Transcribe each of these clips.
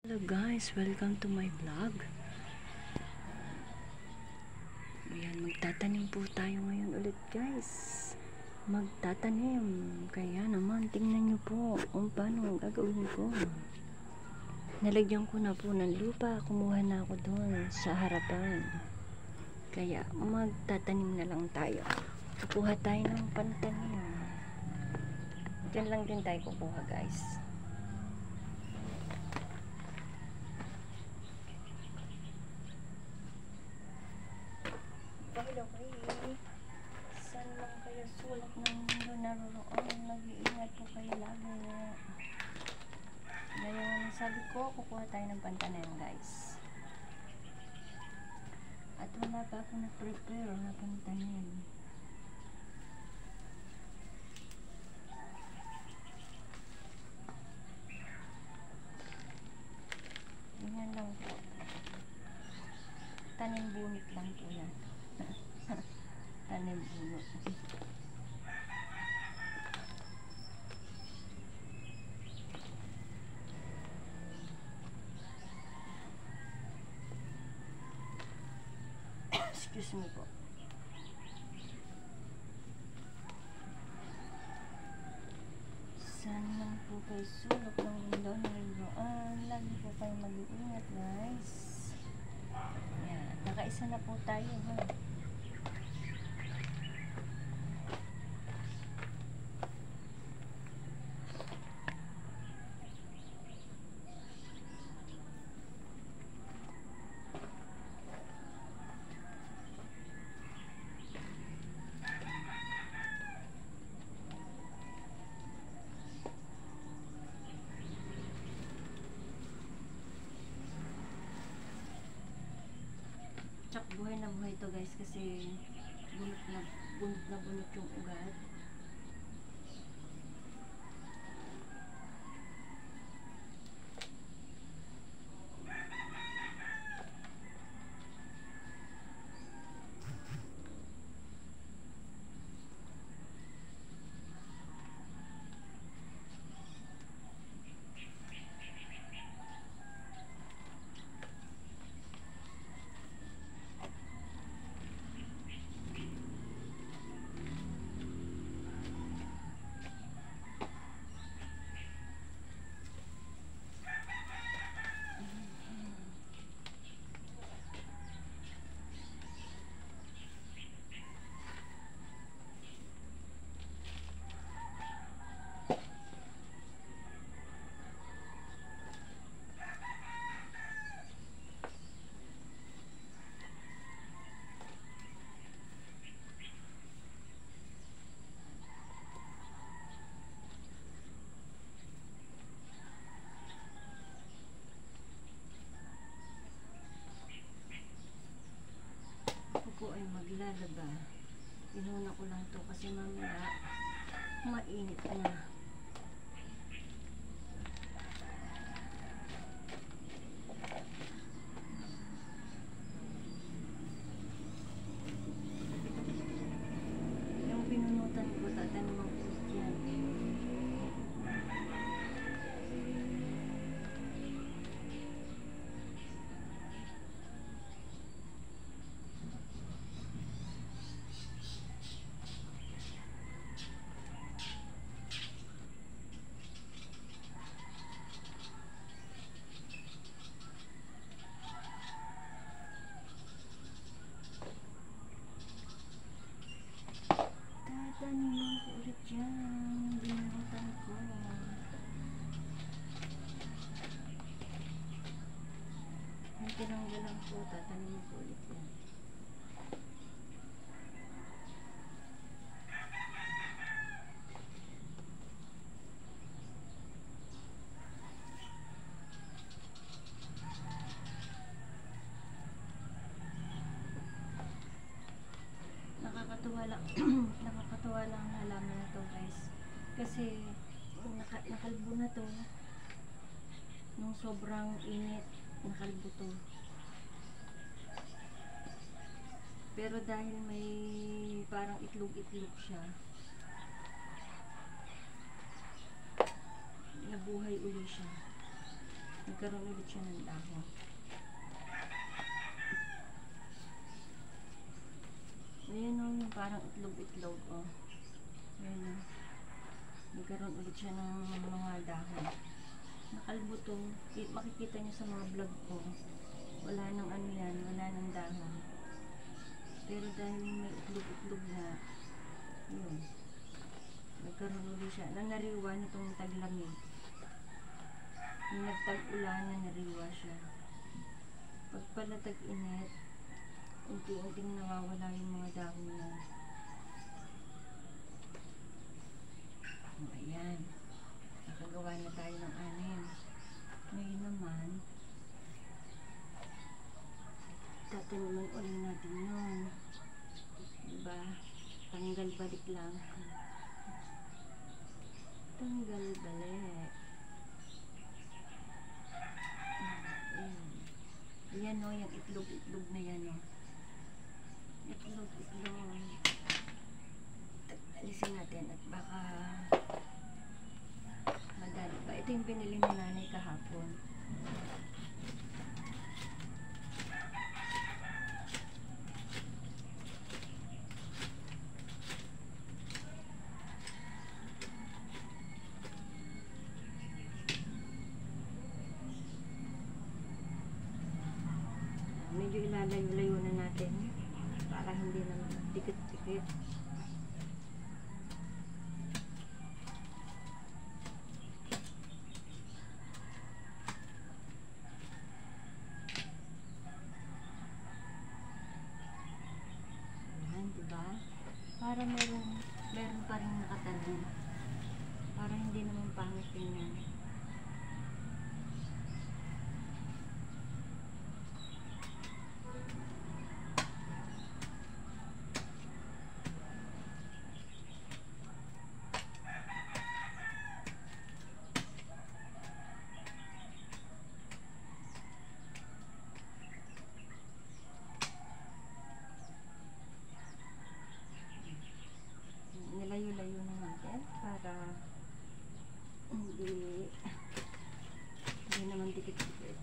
Hello guys, welcome to my vlog. Ayan, magtatanim po tayo ngayon ulit guys. Magtatanim. Kaya naman, tingnan nyo po kung paano gagawin ko. Nalagyan ko na po ng lupa. Kumuha na ako doon sa harapan. Kaya magtatanim na lang tayo. Kukuha tayo ng pantanim. Diyan lang din tayo kukuha guys. Okay. Saan lang kayo sulok ng mundo naroon? Nag-iingat po kayo lagi. Ngayon, sabi ko, kukuha tayo ng pantanim guys. At wala pa ako na-prepare na pantanim. Ganyan lang po. Tanim bunit lang po yan. Tanim bunot. Excuse me po. Saan lang po kayo sulok ng mundo naroon? Lagi po kayo mag-iingat guys. Yan. Nakaisa na po tayo ha. Tsak buhay na buhay ito guys kasi bunot yung ugat. Ako po ay maglalaba. Inuna ko lang to kasi mamaya mainit na. Yung pinunutan ko, tataniman ko yan. Tataniman ko ulit yan. Binunutan ko. Yung tinanggalan ko, tataniman ko ulit yan. Nakakatuwa lang ang halaman na to guys kasi nakalbo na to nung sobrang init, nakalbo to, pero dahil may parang itlog siya, nabuhay uli siya. Nagkaroon ulit siya ng dahon. Ayan o, yung parang itlog-itlog o. Ayan o. Nagkaroon ulit siya ng mga dahon. Nakalbo to. Makikita niyo sa mga vlog ko. Wala nang ano yan, wala nang dahon. Pero dahil may itlog-itlog na, yun. Nagkaroon ulit siya. Nariwa nitong taglamig. Yung nagtag-ulan na nariwa siya. Pag pala tag-init, unti-unting nawawala yung mga dahon na. Ayan. Nakagawa na tayo ng 6. Ngayon naman, tataniman ulit natin yun. Diba? Tanggal balik lang. Tanggal balik. Ayan o, yung itlog-itlog na yan o. Itlog-itlog. Alisin natin at baka madali pa. Ito yung binili ni nanay kahapon. Medyo ilalayo-layo na natin para hindi naman dikit-dikit. Ayan, diba? Para meron pa rin nakatanim. Para hindi naman pangit tingnan. Nilayo-layo na natin para hindi naman dikit-dikit.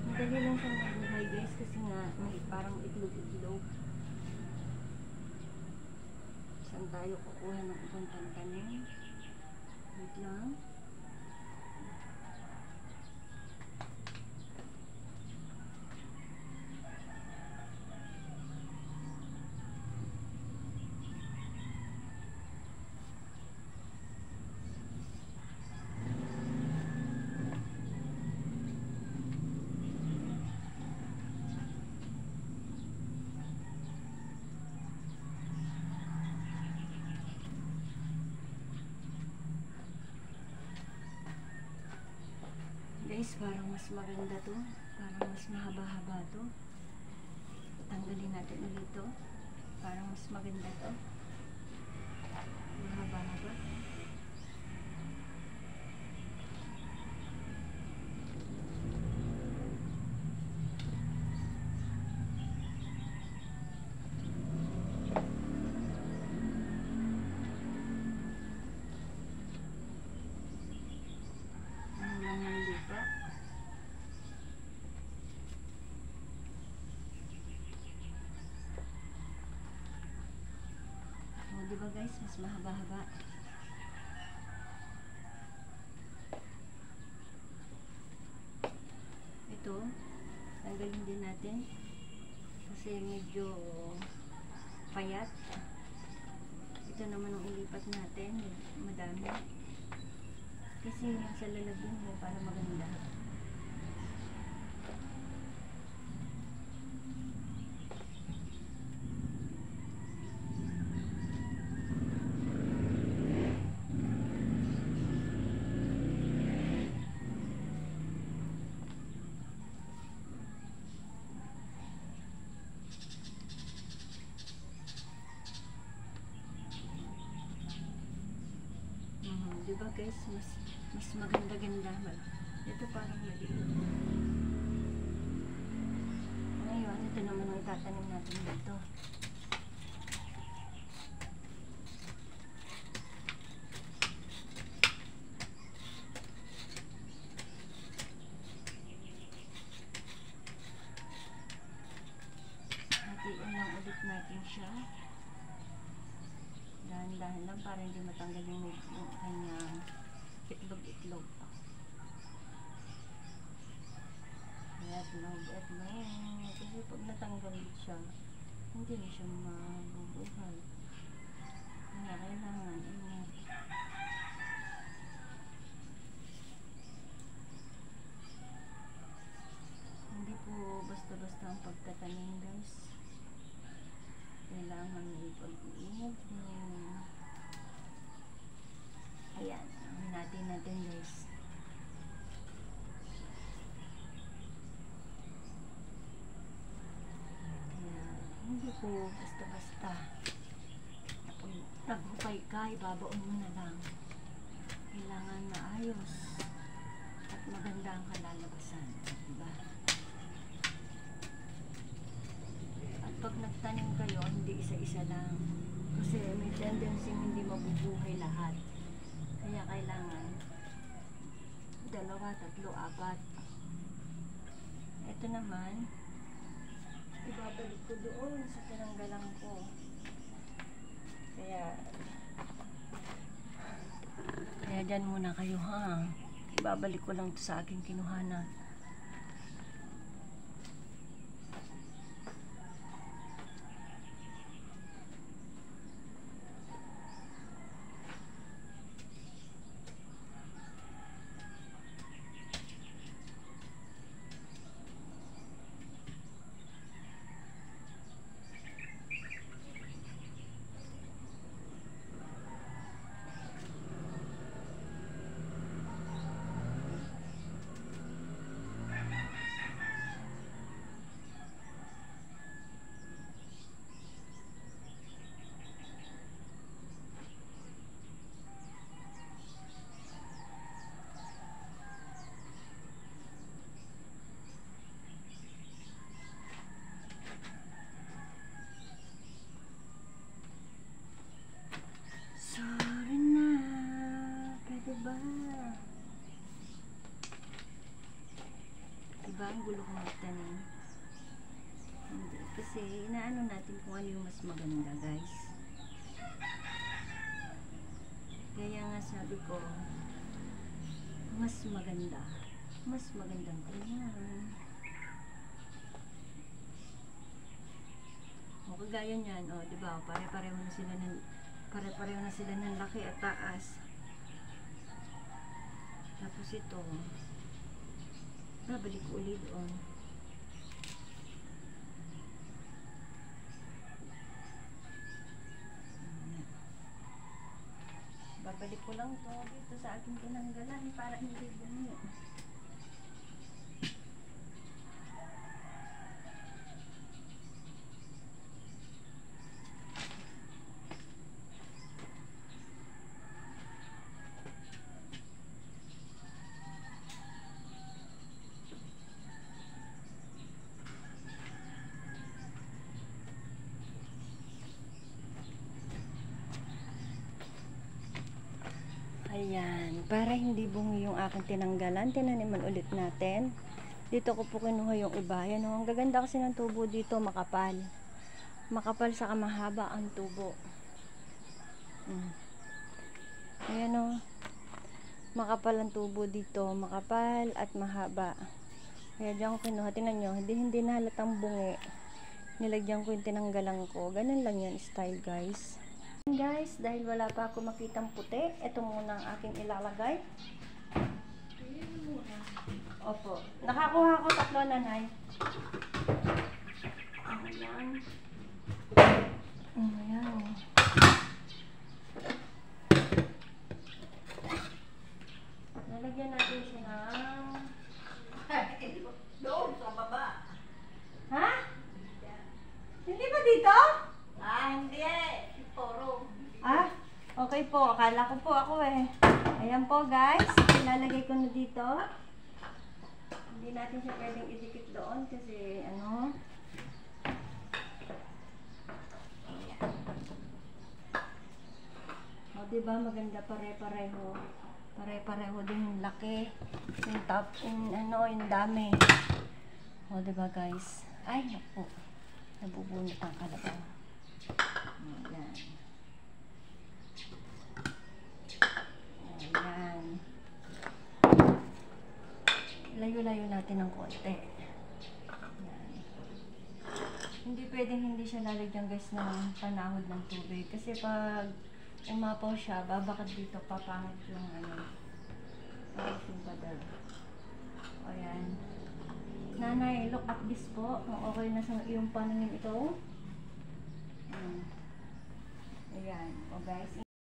Madali lang siyang mabuhay guys kasi nga may parang itlog-itlog. Saan tayo kukuha ng ibang tantanin? Wait lang. Guys, parang mas maganda to. Parang mas mahaba-haba to. Tanggalin natin ulit to. Parang mas maganda to. Mahaba-haba. Diba guys, mas mahaba-haba. Ito, tanggalin din natin kasi medyo payat. Ito naman ang ilipat natin, madami. Kasi yung sa lalagyan mo para maganda. Diba guys, mas maganda-ganda. Ito parang maliit. Ngayon, ito naman ang itatanim natin dito. siya. Dahan-dahan lang para hindi matanggal yung kanyang itlog-itlog. Itlog. Kasi pag natanggal siya, hindi na siya mabubuhay. Kaya kailangan ingat. Hindi po basta-basta ang pagtatanim, guys. Kailangan ipag-iingat din. Ayan, natin guys. Kaya hindi po basta-basta. Kapag naghukay ka, ibabaon mo na lang. Kailangan maayos at maganda ang kalalabasan, diba? At pag nagtanim kayo, hindi isa-isa lang. Kasi may tendency hindi mabubuhay lahat. Kaya kailangan 2, 3, 4. Ito naman, ibabalik ko doon sa tinanggalan ko. Kaya dyan muna kayo, ha. Ibabalik ko lang to sa aking kinuhanan. Sorry na, pwede ba? Diba ang gulo kong magtanim? Hindi, kasi inaano natin kung ano yung mas maganda, guys. Kaya nga sabi ko, mas magandang tingnan. O kagaya niyan, o diba, pare-pareho na sila ng laki at taas. Tapos ito, babalik ko ulit doon. Babalik ko lang to dito sa aking tinanggalan para hindi bumi. Ayan, para hindi bungi yung aking tinanggalan, tinaniman ulit natin. Dito ko po kinuha yung iba. Ayan, ang gaganda kasi ng tubo dito, makapal. Makapal saka mahaba ang tubo. Ayan o. Makapal ang tubo dito, makapal at mahaba. Kaya diyan ko kinuha, tingnan nyo, hindi nahalatang bungi. Nilagyan ko yung tinanggalan ko. Ganun lang yan style, guys. Guys, dahil wala pa ako makitang puti, ito muna ang aking ilalagay. Opo. Nakakuha ko 3 na, Nay. Ayan. Ayan. Nalagyan natin siya ng... Doon sa baba. Ha? Hindi ba dito? Hindi eh. Poro. Ah, okay po. Akala ko po ako eh. Ayan po, guys. Ilalagay ko na dito. Hindi natin siya pwedeng idikit doon kasi ano. Ayan. O, diba maganda pare-pareho. Pare-pareho din yung laki. Yung top, yung dami. O, diba guys? Ay, naku. Nabubunot ang kalabaw. Ayan. Ayan. Layo-layo natin ng konti. Ayan. Hindi pwedeng hindi siya lalagyan guys ng panahod ng tubig. Kasi pag umapaw siya, babakad dito, papangit yung papangit yung badal. Ayan. Nanay, look at this po. Kung okay na sa iyong pananim ito. Ayan. O guys,